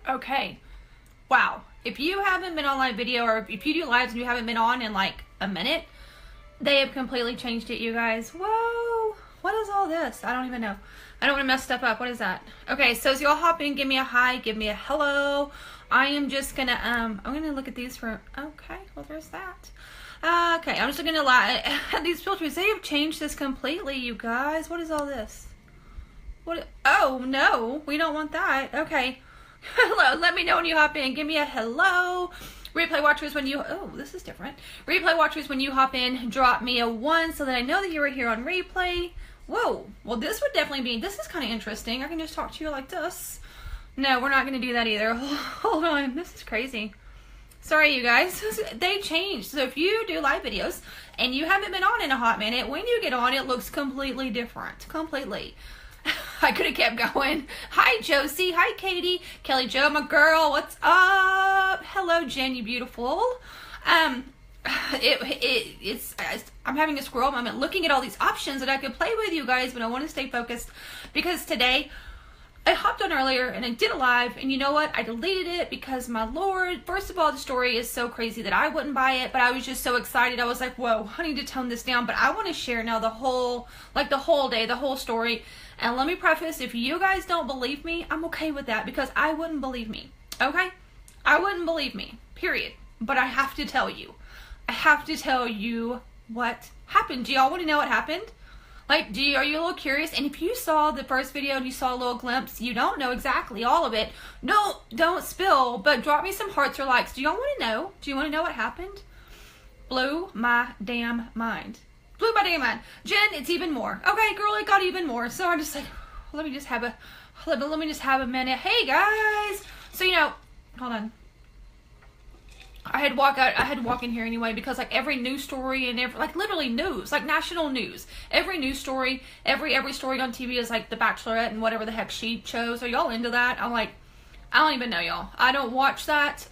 Okay. Wow. If you haven't been on live video, or if you do lives and you haven't been on in like a minute, they have completely changed it, you guys. Whoa. What is all this? I don't even know. I don't want to mess stuff up. What is that? Okay, so as y'all hop in, give me a hi, give me a hello. I am just gonna I'm gonna look at these for okay, well there's that. Okay, I'm just gonna lie. These filters, they have changed this completely, you guys. What is all this? What? Oh no, we don't want that. Okay. Hello, let me know when you hop in. Give me a hello. Replay watchers, when you, oh, this is different. Replay watchers, when you hop in, drop me a 1 so that I know that you were here on replay. Whoa, well this would definitely be, this is kind of interesting. I can just talk to you like this. No, we're not going to do that either. Hold on, this is crazy. Sorry, you guys. They changed. So if you do live videos and you haven't been on in a hot minute, when you get on, it looks completely different. Completely. I could have kept going. Hi, Josie. Hi, Katie. Kelly Jo, my girl. What's up? Hello, Jen, you beautiful. I'm having a squirrel moment looking at all these options that I could play with you guys, but I want to stay focused because today I hopped on earlier and I did a live, and you know what? I deleted it because, my Lord, first of all, the story is so crazy that I wouldn't buy it, but I was just so excited. I was like, whoa, I need to tone this down, but I want to share now the whole day, the whole story. And let me preface, if you guys don't believe me, I'm okay with that because I wouldn't believe me, okay? I wouldn't believe me, period. But I have to tell you. I have to tell you what happened. Do y'all want to know what happened? Like, are you a little curious? And if you saw the first video and you saw a little glimpse, you don't know exactly all of it. No, don't spill, but drop me some hearts or likes. Do y'all want to know? Do you want to know what happened? Blew my damn mind. Blew my damn mind. Jen, it's even more. Okay, girl, it got even more. So I'm just like, let me just have a minute. Hey, guys. So, you know, hold on. I had to walk in here anyway because like every news story and like literally news, like national news, every news story, every story on TV is like The Bachelorette and whatever the heck she chose. Are y'all into that? I'm like, I don't even know, y'all. I don't watch that.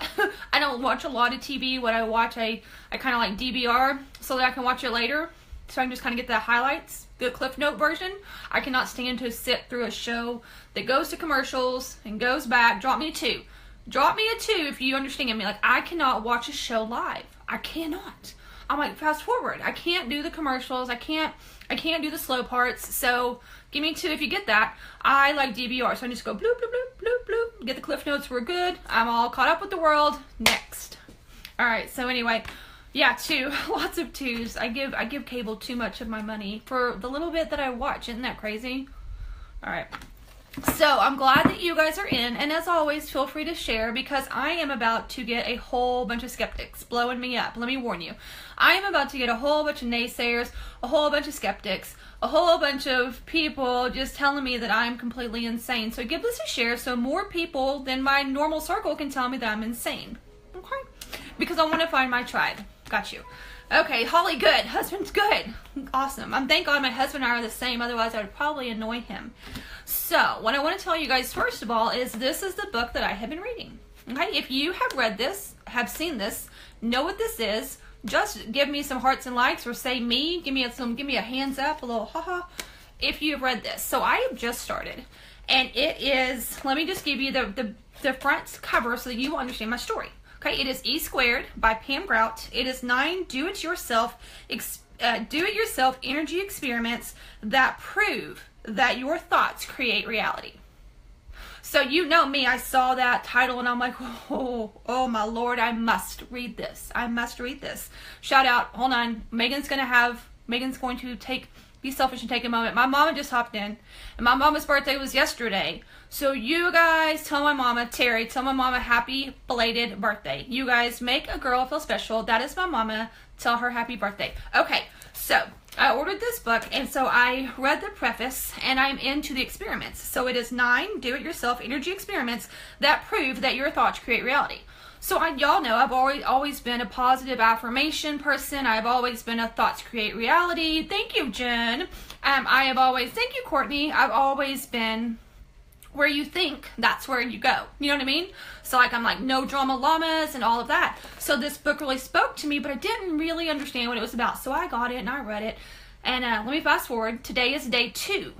I don't watch a lot of TV. What I watch, I kind of like DVR so that I can watch it later. So I can just kind of get the highlights, the Cliff Note version. I cannot stand to sit through a show that goes to commercials and goes back. Drop me a 2. Drop me a 2 if you understand me. Like, I cannot watch a show live. I cannot. I'm like, fast forward. I can't do the commercials. I can't do the slow parts. So give me 2 if you get that. I like DVR. So I just go bloop, bloop, bloop, bloop, bloop. Get the Cliff Notes. We're good. I'm all caught up with the world. Next. All right. So anyway, yeah, 2. Lots of 2s. I give cable too much of my money for the little bit that I watch. Isn't that crazy? All right. So I'm glad that you guys are in, and as always, feel free to share because I am about to get a whole bunch of skeptics blowing me up. Let me warn you. I am about to get a whole bunch of naysayers, a whole bunch of skeptics, a whole bunch of people just telling me that I'm completely insane. So give this a share so more people than my normal circle can tell me that I'm insane. Okay? Because I want to find my tribe. Got you. Okay, Holly, good. Husband's good. Awesome. Thank God my husband and I are the same, otherwise I would probably annoy him. So, what I want to tell you guys first of all is this is the book that I have been reading. Okay, if you have read this, have seen this, know what this is, just give me some hearts and likes or say me, give me a hands up, a little haha, if you have read this. So I have just started, and it is, let me just give you the front cover so that you will understand my story. Okay, it is E Squared by Pam Grout. It is 9 do-it-yourself energy experiments that prove that your thoughts create reality. So you know me, I saw that title and I'm like, oh my Lord, I must read this. I must read this. Shout out, hold on, Megan's going to be selfish and take a moment. My mama just hopped in, and my mama's birthday was yesterday. So you guys tell my mama, Terry, tell my mama happy belated birthday. You guys make a girl feel special. That is my mama. Tell her happy birthday. Okay, so I ordered this book, and so I read the preface, and I'm into the experiments. So it is 9 do-it-yourself energy experiments that prove that your thoughts create reality. So y'all know I've always been a positive affirmation person. I've always been a thoughts create reality. Thank you, Jen. Thank you, Courtney. I've always been where you think, that's where you go. You know what I mean? So like I'm like no drama llamas and all of that. So this book really spoke to me, but I didn't really understand what it was about. So I got it and I read it. And let me fast forward. Today is day 2.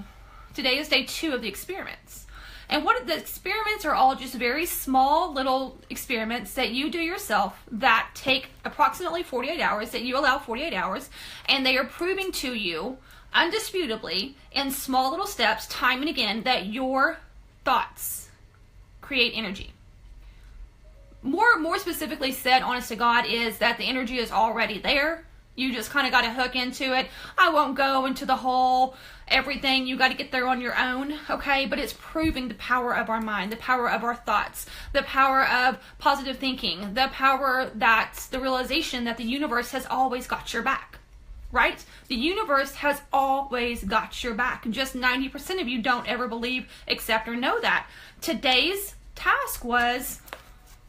Today is day 2 of the experiments. And what the experiments are all just very small little experiments that you do yourself that take approximately 48 hours, that you allow 48 hours, and they are proving to you undisputably in small little steps time and again that your thoughts create energy. More specifically said, honest to God, is that the energy is already there. You just kind of got to hook into it. I won't go into the whole everything. You got to get there on your own, okay? But it's proving the power of our mind, the power of our thoughts, the power of positive thinking, the power that the realization that the universe has always got your back, right? The universe has always got your back. Just 90% of you don't ever believe, accept, or know that. Today's task was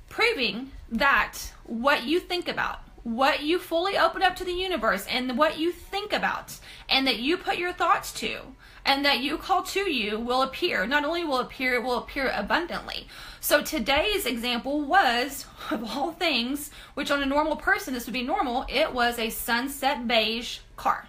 proving that what you think about, what you fully open up to the universe, and what you think about, and that you put your thoughts to, and that you call to you will appear. Not only will appear, it will appear abundantly. So today's example was, of all things, which on a normal person this would be normal, it was a sunset beige car.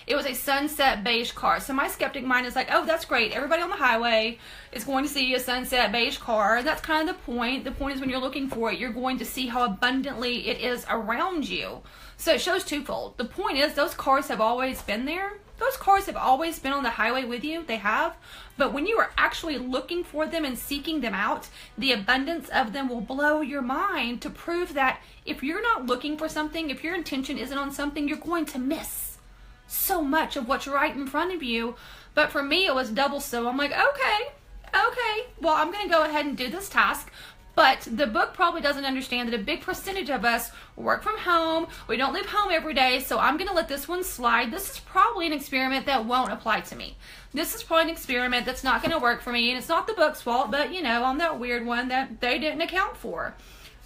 It was a sunset beige car. So my skeptic mind is like, oh, that's great. Everybody on the highway is going to see a sunset beige car. That's kind of the point. The point is when you're looking for it, you're going to see how abundantly it is around you. So it shows twofold. The point is those cars have always been there. Those cars have always been on the highway with you. They have. But when you are actually looking for them and seeking them out, the abundance of them will blow your mind to prove that if you're not looking for something, if your intention isn't on something, you're going to miss so much of what's right in front of you. But for me, it was double so. I'm like, okay, well, I'm going to go ahead and do this task. But the book probably doesn't understand that a big percentage of us work from home. We don't leave home every day, so I'm going to let this one slide. This is probably an experiment that won't apply to me. This is probably an experiment that's not going to work for me, and it's not the book's fault, but, you know, I'm that weird one that they didn't account for.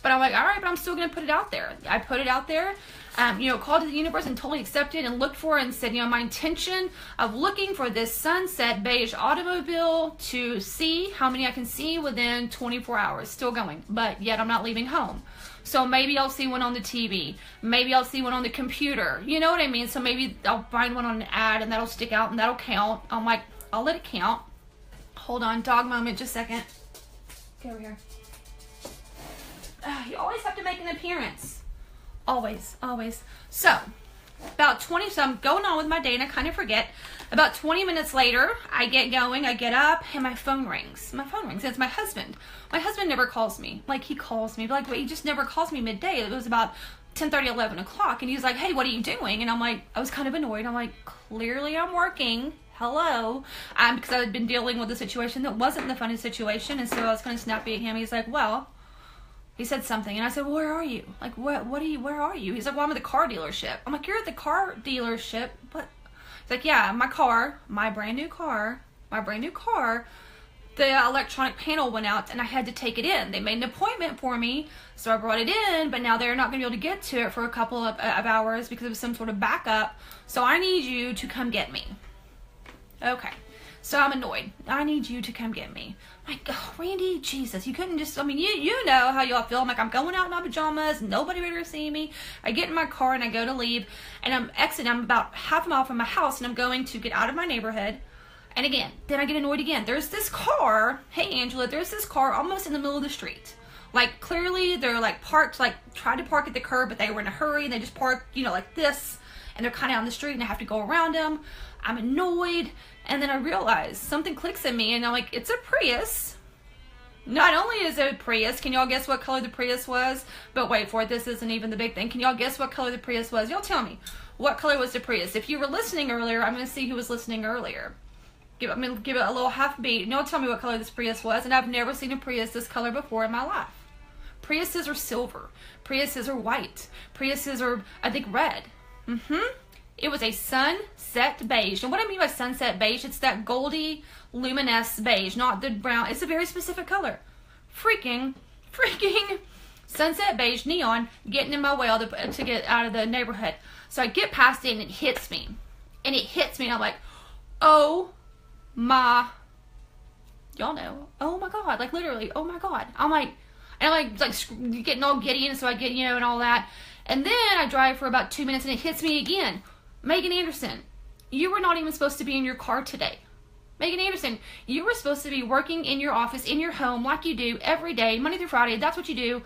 But I'm like, all right, but I'm still going to put it out there. I put it out there. Called to the universe and totally accepted and looked for it and said, my intention of looking for this sunset beige automobile to see how many I can see within 24 hours. Still going, but yet I'm not leaving home. So maybe I'll see one on the TV. Maybe I'll see one on the computer. You know what I mean? So maybe I'll find one on an ad and that'll stick out and that'll count. I'm like, I'll let it count. Hold on, dog moment, just a second. Get over here. You always have to make an appearance. Always. So I'm going on with my day and I kind of forget. About 20 minutes later, I get going, I get up, and my phone rings. It's my husband. My husband never calls me. Like, he calls me, but like, wait, he just never calls me midday. It was about 10:30, 11 o'clock, and he's like, hey, what are you doing? And I'm like, I was kind of annoyed. I'm like, clearly I'm working. Hello. Because I had been dealing with a situation that wasn't the funny situation, and so I was kind of snappy at him. He's like, well, he said something, and I said, well, where are you? Like, where are you? He's like, well, I'm at the car dealership. I'm like, you're at the car dealership? What? He's like, yeah, my brand new car, the electronic panel went out, and I had to take it in. They made an appointment for me, so I brought it in, but now they're not going to be able to get to it for a couple of hours because of some sort of backup, so I need you to come get me. Okay. So I'm annoyed. I need you to come get me. I'm like, oh, Randy, Jesus, you couldn't just, you know how y'all feel. I'm like, I'm going out in my pajamas, nobody would ever see me. I get in my car and I go to leave, and I'm about half a mile from my house, and I'm going to get out of my neighborhood. And again, then I get annoyed again. There's this car, hey Angela, there's this car almost in the middle of the street. Like, clearly they're like parked, like tried to park at the curb, but they were in a hurry and they just parked, like this, and they're kind of on the street and I have to go around them. I'm annoyed. And then I realize something clicks in me, and I'm like, it's a Prius. Not only is it a Prius, can y'all guess what color the Prius was? But wait for it, this isn't even the big thing. Can y'all guess what color the Prius was? Y'all tell me. What color was the Prius? If you were listening earlier, I'm going to see who was listening earlier. I'm going to give it a little half beat. Y'all tell me what color this Prius was, and I've never seen a Prius this color before in my life. Priuses are silver. Priuses are white. Priuses are, I think, red. It was a sunset beige. And what I mean by sunset beige, it's that goldy, luminous beige, not the brown. It's a very specific color. Freaking sunset beige, neon, getting in my way to get out of the neighborhood. So I get past it, and it hits me. And I'm like, oh my, y'all know, oh my God, like literally, oh my God. I'm like getting all giddy, and so I get, and all that. And then I drive for about 2 minutes, and it hits me again. Megan Anderson, you were not even supposed to be in your car today. Megan Anderson, you were supposed to be working in your office, in your home, like you do every day, Monday through Friday. That's what you do.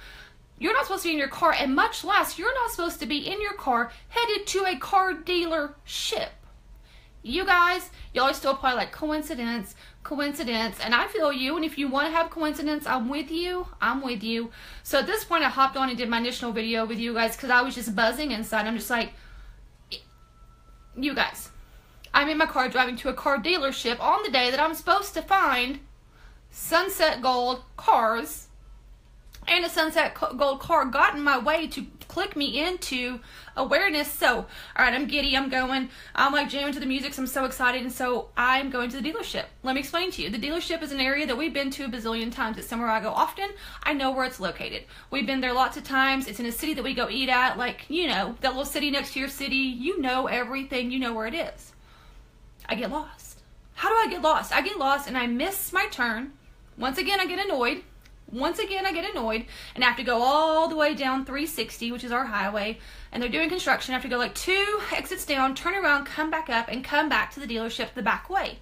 You're not supposed to be in your car, and much less, you're not supposed to be in your car headed to a car dealership. You guys, y'all are still probably like, coincidence, and I feel you, and if you want to have coincidence, I'm with you. So at this point, I hopped on and did my initial video with you guys because I was just buzzing inside. I'm just like, you guys, I'm in my car driving to a car dealership on the day that I'm supposed to find Sunset Gold cars, and a Sunset Gold car got in my way to click me into awareness. So, all right, I'm giddy, I'm going, I'm like jamming to the music, so I'm so excited, and so I'm going to the dealership. Let me explain to you. The dealership is an area that we've been to a bazillion times. It's somewhere I go often. I know where it's located. We've been there lots of times. It's in a city that we go eat at, like, you know, that little city next to your city. You know everything. You know where it is. I get lost. How do I get lost? I get lost and I miss my turn. Once again, I get annoyed. And I have to go all the way down 360, which is our highway, and they're doing construction. I have to go like 2 exits down, turn around, come back up, and come back to the dealership the back way.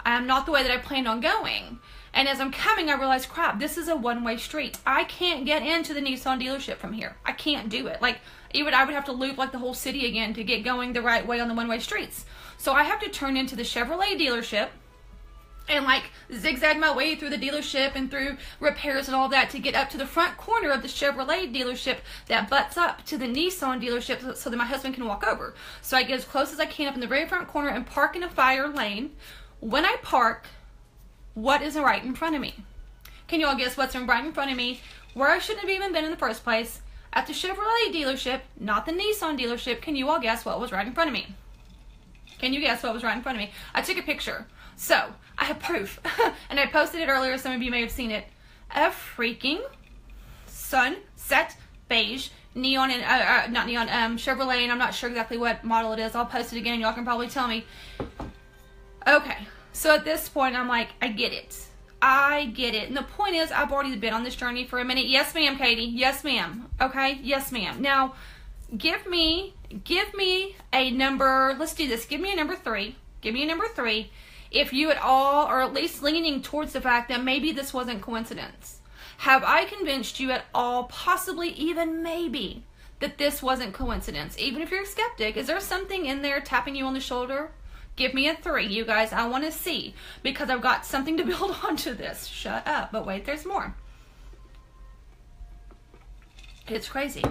Not the way that I planned on going. And as I'm coming, I realize, crap, this is a one-way street. I can't get into the Nissan dealership from here. I can't do it. Like, I would have to loop like the whole city again to get going the right way on the one-way streets. So I have to turn into the Chevrolet dealership and like zigzag my way through the dealership and through repairs and all that to get up to the front corner of the Chevrolet dealership that butts up to the Nissan dealership so that my husband can walk over. So I get as close as I can up in the very front corner and park in a fire lane. When I park, what is right in front of me? Can you all guess what's right in front of me? Where I shouldn't have even been in the first place, at the Chevrolet dealership, not the Nissan dealership. Can you all guess what was right in front of me? Can you guess what was right in front of me? I took a picture. So, I have proof. And I posted it earlier. Some of you may have seen it. A freaking sunset beige neon and not neon Chevrolet, and I'm not sure exactly what model it is. I'll post it again and y'all can probably tell me. Okay, so at this point I'm like, I get it. And the point is, I've already been on this journey for a minute. Yes, ma'am, Katie. Yes, ma'am. Okay, yes, ma'am. Now, give me a number. Let's do this. Give me a number 3. Give me a number 3. If you at all are at least leaning towards the fact that maybe this wasn't coincidence. Have I convinced you at all, possibly even maybe, that this wasn't coincidence? Even if you're a skeptic, is there something in there tapping you on the shoulder? Give me a 3, you guys. I want to see, because I've got something to build onto this. Shut up. But wait, there's more. It's crazy.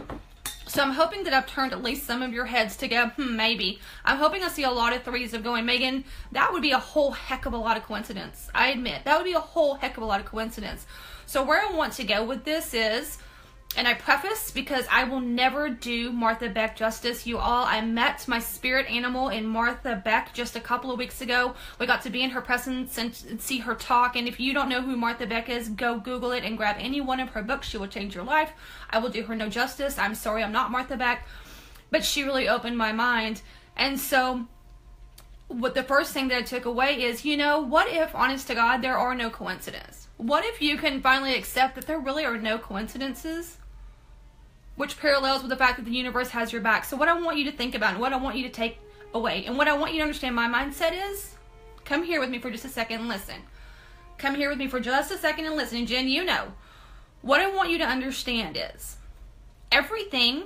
So I'm hoping that I've turned at least some of your heads to go, maybe. I'm hoping I see a lot of 3s of going, Megan, that would be a whole heck of a lot of coincidence. I admit, that would be a whole heck of a lot of coincidence. So where I want to go with this is, and I preface because I will never do Martha Beck justice, you all. I met my spirit animal in Martha Beck just a couple of weeks ago. We got to be in her presence and see her talk. And if you don't know who Martha Beck is, go Google it and grab any one of her books. She will change your life. I will do her no justice. I'm sorry, I'm not Martha Beck. But she really opened my mind. And so what the first thing that I took away is, what if, honest to God, there are no coincidences? What if you can finally accept that there really are no coincidences? Which parallels with the fact that the universe has your back. So what I want you to think about and what I want you to take away and what I want you to understand my mindset is, come here with me for just a second and listen. Come here with me for just a second and listen. And Jen, what I want you to understand is everything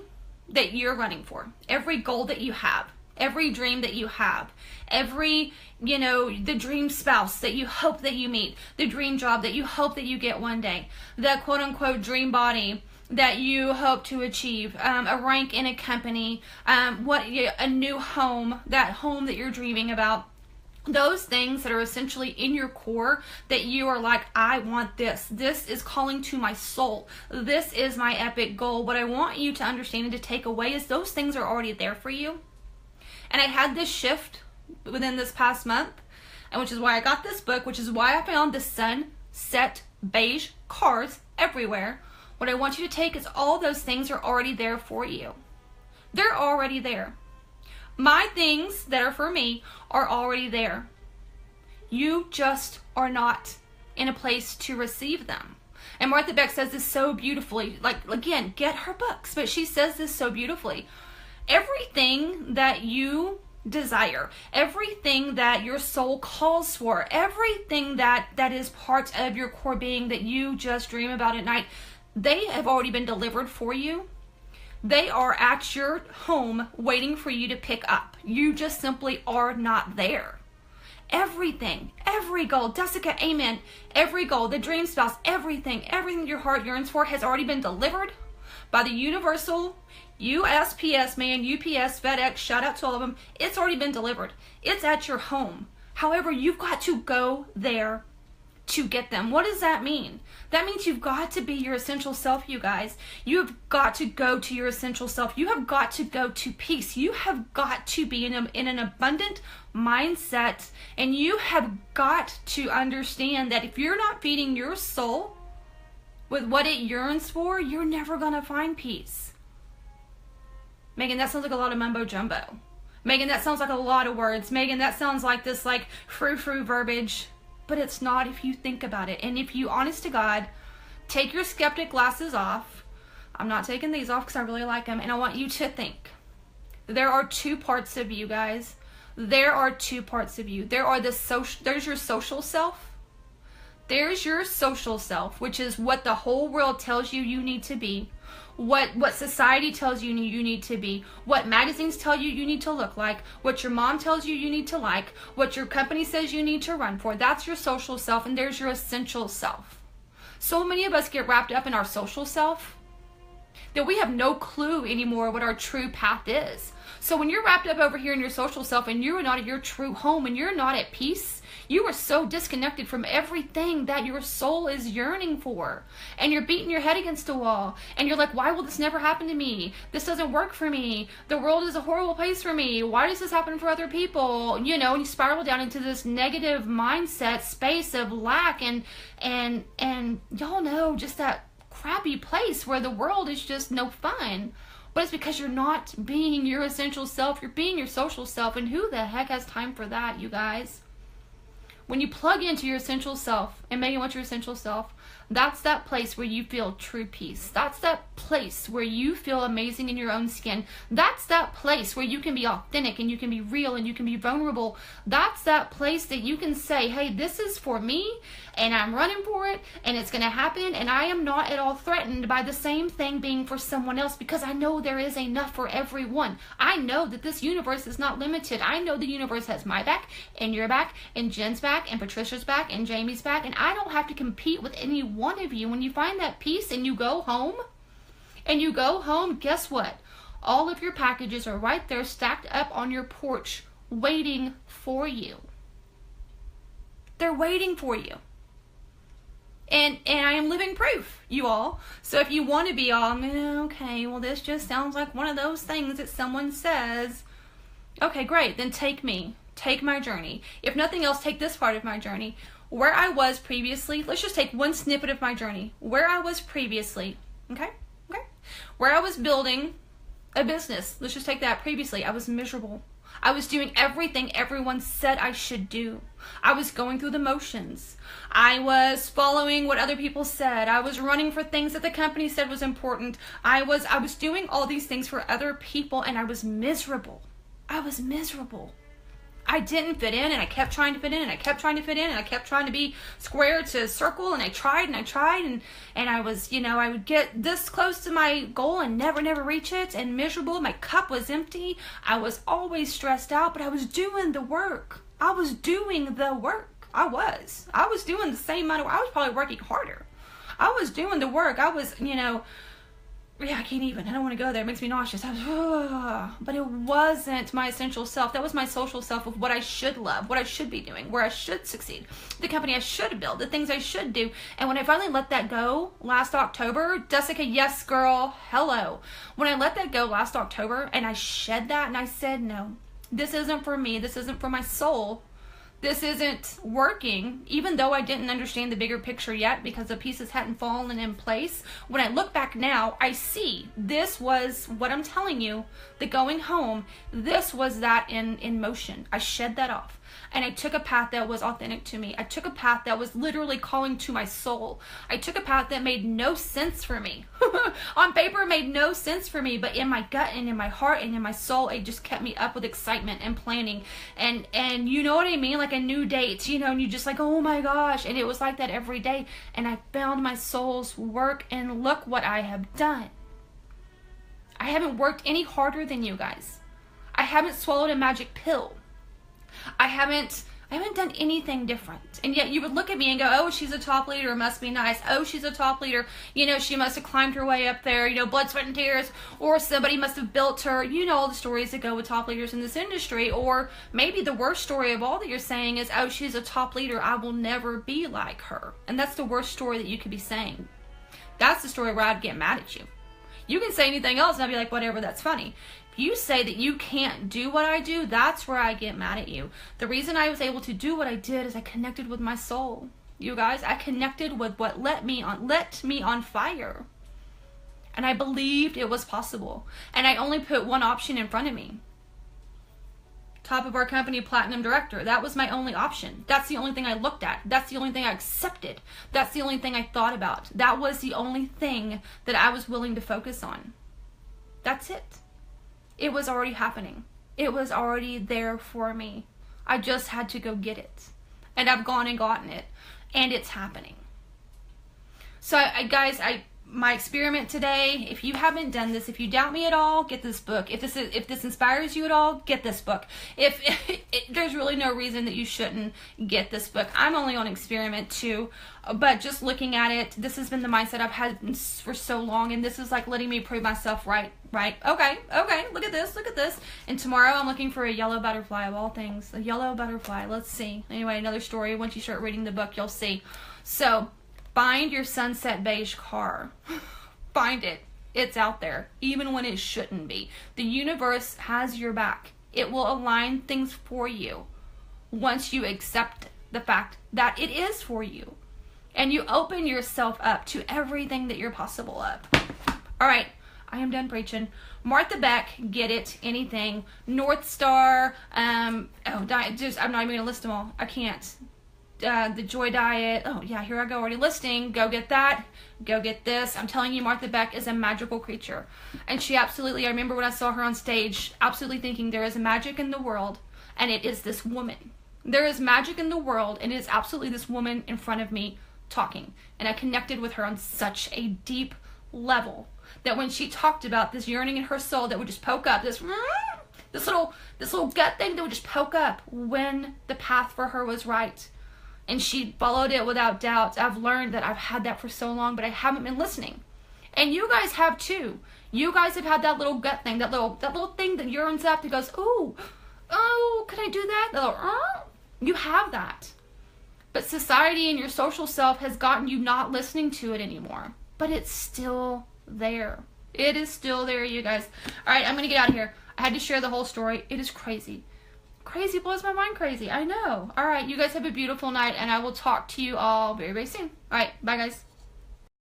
that you're running for, every goal that you have, every dream that you have, every, the dream spouse that you hope that you meet, the dream job that you hope that you get one day, the quote-unquote dream body that you hope to achieve, a rank in a company, a new home, that home that you're dreaming about, those things that are essentially in your core that you are like, I want this. This is calling to my soul. This is my epic goal. What I want you to understand and to take away is those things are already there for you. And I had this shift within this past month, and which is why I got this book, which is why I found the sunset beige cars everywhere. What I want you to take is all those things are already there for you. They're already there. My things that are for me are already there. You just are not in a place to receive them. And Martha Beck says this so beautifully. Like, again, get her books. But she says this so beautifully. Everything that you desire, everything that your soul calls for, everything that is part of your core being that you just dream about at night, they have already been delivered for you. They are at your home waiting for you to pick up. You just simply are not there. Everything, every goal, Jessica, amen, every goal, the dream spouse, everything your heart yearns for has already been delivered by the universal USPS man, UPS, FedEx, shout out to all of them. It's already been delivered. It's at your home. However, you've got to go there to get them. What does that mean? That means you've got to be your essential self, you guys. You've got to go to your essential self. You have got to go to peace. You have got to be in an abundant mindset, and you have got to understand that if you're not feeding your soul with what it yearns for, you're never going to find peace. Megan, that sounds like a lot of mumbo jumbo. Megan, that sounds like a lot of words. Megan, that sounds like this like frou-frou verbiage. But it's not if you think about it. And if you, honest to God, take your skeptic glasses off. I'm not taking these off because I really like them. And I want you to think. There are two parts of you, guys. There are two parts of you. There's your social self. There's your social self, which is what the whole world tells you you need to be. What society tells you you need to be, what magazines tell you you need to look like, what your mom tells you you need to like, what your company says you need to run for. That's your social self, and there's your essential self. So many of us get wrapped up in our social self that we have no clue anymore what our true path is. So when you're wrapped up over here in your social self and you're not at your true home and you're not at peace, you are so disconnected from everything that your soul is yearning for. And you're beating your head against a wall. And you're like, why will this never happen to me? This doesn't work for me. The world is a horrible place for me. Why does this happen for other people? You know, and you spiral down into this negative mindset space of lack and y'all know, just that crappy place where the world is just no fun. But it's because you're not being your essential self. You're being your social self. And who the heck has time for that, you guys? When you plug into your essential self, and Megan, what's your essential self? That's that place where you feel true peace. That's that place where you feel amazing in your own skin. That's that place where you can be authentic and you can be real and you can be vulnerable. That's that place that you can say, hey, this is for me and I'm running for it and it's going to happen, and I am not at all threatened by the same thing being for someone else, because I know there is enough for everyone. I know that this universe is not limited. I know the universe has my back and your back and Jen's back and Patricia's back and Jamie's back, and I don't have to compete with any one of you. When you find that peace and you go home, guess what? All of your packages are right there stacked up on your porch waiting for you. They're waiting for you. And I am living proof, you all. So if you want to be all, okay, well, this just sounds like one of those things that someone says. Okay, great. Then take me. Take my journey. If nothing else, take this part of my journey. Where I was previously, let's just take one snippet of my journey. Where I was previously, okay? Where I was building a business, let's just take that previously. I was miserable. I was doing everything everyone said I should do. I was going through the motions. I was following what other people said. I was running for things that the company said was important. I was doing all these things for other people, and I was miserable. I was miserable. I didn't fit in, and I kept trying to fit in, and I kept trying to fit in, and I kept trying to be square to circle, and I tried, and I was, I would get this close to my goal and never reach it, and miserable. My cup was empty. I was always stressed out, but I was doing the work. I was doing the work. I was doing the same amount of work. I was probably working harder. I was doing the work. I was, I can't even. I don't want to go there. It makes me nauseous. But it wasn't my essential self. That was my social self of what I should love, what I should be doing, where I should succeed, the company I should build, the things I should do. And when I finally let that go last October, Jessica, yes, girl, hello. When I let that go last October and I shed that and I said, no, this isn't for me. This isn't for my soul. This isn't working, even though I didn't understand the bigger picture yet because the pieces hadn't fallen in place. When I look back now, I see this was what I'm telling you, the going home, this was that in motion. I shed that off. And I took a path that was authentic to me. I took a path that was literally calling to my soul. I took a path that made no sense for me. On paper, it made no sense for me, but in my gut and in my heart and in my soul, it just kept me up with excitement and planning. And you know what I mean? Like a new date, you know, and you just like, oh my gosh. And it was like that every day. And I found my soul's work, and look what I have done. I haven't worked any harder than you guys. I haven't swallowed a magic pill. I haven't done anything different. And yet you would look at me and go, oh, she's a top leader, must be nice. Oh, she's a top leader. You know, she must have climbed her way up there, you know, blood, sweat, and tears. Or somebody must have built her. You know all the stories that go with top leaders in this industry. Or maybe the worst story of all that you're saying is, oh, she's a top leader, I will never be like her. And that's the worst story that you could be saying. That's the story where I'd get mad at you. You can say anything else and I'd be like, whatever, that's funny. If you say that you can't do what I do, that's where I get mad at you. The reason I was able to do what I did is I connected with my soul. You guys, I connected with what let me on fire. And I believed it was possible. And I only put one option in front of me. Top of our company, platinum director. That was my only option. That's the only thing I looked at. That's the only thing I accepted. That's the only thing I thought about. That was the only thing that I was willing to focus on. That's it. It was already happening. It was already there for me. I just had to go get it. And I've gone and gotten it. And it's happening. So guys, my experiment today, if you haven't done this, if you doubt me at all, get this book. If this inspires you at all, get this book. There's really no reason that you shouldn't get this book. I'm only on experiment 2, but just looking at it, this has been the mindset I've had for so long, and this is like letting me prove myself right. Okay, look at this. And tomorrow I'm looking for a yellow butterfly of all things. A yellow butterfly, let's see. Anyway, another story. Once you start reading the book, you'll see. So, find your sunset beige car. Find it. It's out there, even when it shouldn't be. The universe has your back. It will align things for you once you accept the fact that it is for you. And you open yourself up to everything that you're possible of. All right, I am done preaching. Martha Beck, get it, anything. North Star, I'm not even going to list them all. I can't. The Joy Diet. Oh yeah, here I go, already listing. Go get that. Go get this. I'm telling you, Martha Beck is a magical creature. And she absolutely, I remember when I saw her on stage, absolutely thinking there is magic in the world, and it is this woman. There is magic in the world, and it is absolutely this woman in front of me talking. And I connected with her on such a deep level that when she talked about this yearning in her soul that would just poke up, this little gut thing that would just poke up when the path for her was right. And she followed it without doubt. I've learned that I've had that for so long, but I haven't been listening. And you guys have too. You guys have had that little gut thing, that little thing that yearns up that goes, oh, can I do that? That little, you have that. But society and your social self has gotten you not listening to it anymore. But it's still there. It is still there, you guys. All right, I'm going to get out of here. I had to share the whole story. It is crazy. Crazy, blows my mind crazy. I know. All right, you guys have a beautiful night, and I will talk to you all very, very soon. All right, bye, guys.